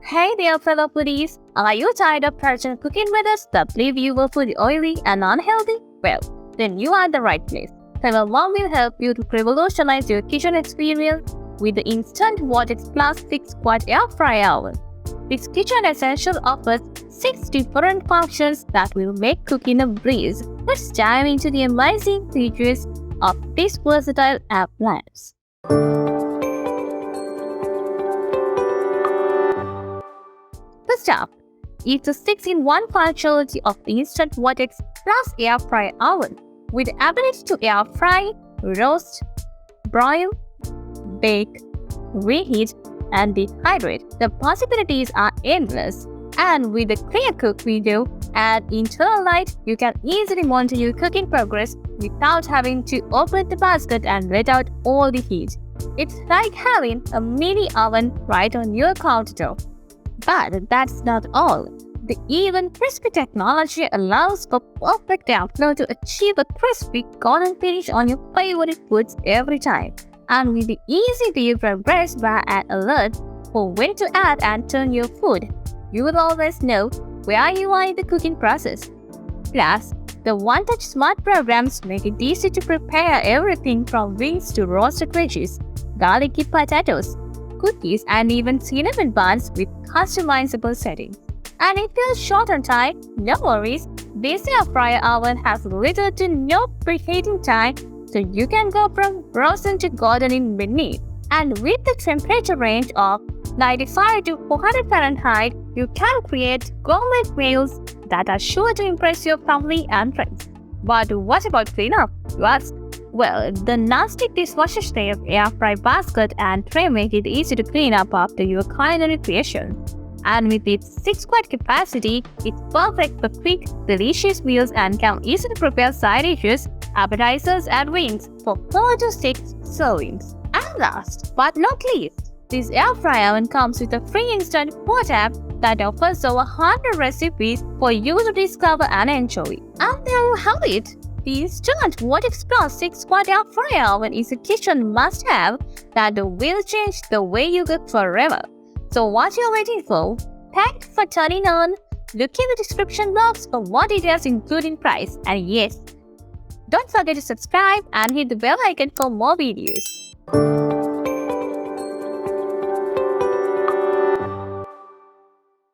Hey there, fellow foodies! Are you tired of pressure cooking methods that leave your food oily and unhealthy? Well, then you are in the right place. Fellow Mom will help you to revolutionize your kitchen experience with the Instant Vortex Plus 6-quart air fryer oven. This kitchen essential offers 6 different functions that will make cooking a breeze. Let's dive into the amazing features of this versatile appliance. First up, it's a 6-in-1 functionality of the Instant Vortex Plus air fryer oven with the ability to air fry, roast, broil, bake, reheat, and dehydrate. The possibilities are endless, and with the ClearCook window and internal light, you can easily monitor your cooking progress without having to open the basket and let out all the heat. It's like having a mini oven right on your countertop. But that's not all. The EvenCrisp technology allows for perfect airflow to achieve a crispy golden finish on your favorite foods every time. And with the easy-to-use progress bar and alert for when to add and turn your food, you will always know where you are in the cooking process. Plus, the one-touch smart programs make it easy to prepare everything from wings to roasted veggies, garlicky potatoes, cookies, and even cinnamon buns with customizable settings. And if you're short on time, no worries. This air fryer oven has little to no preheating time, so you can go from frozen to golden in minutes. And with the temperature range of 95 to 400 Fahrenheit, you can create gourmet meals that are sure to impress your family and friends. But what about cleanup, you ask? Well, the non-stick dishwasher-safe air fry basket and tray make it easy to clean up after your culinary creation. And with its 6-quart capacity, it's perfect for quick, delicious meals and can easily prepare side dishes, appetizers, and wings for 4 to 6 servings. And last but not least, this air fryer oven comes with a free Instant Vortex app that offers over 100 recipes for you to discover and enjoy. And there you have it. The Instant Vortex Plus 6-quart air fryer oven is a kitchen must-have that will change the way you cook forever. So what you're waiting for? Thanks for turning on. Look in the description box for more details including price. And yes, don't forget to subscribe and hit the bell icon for more videos.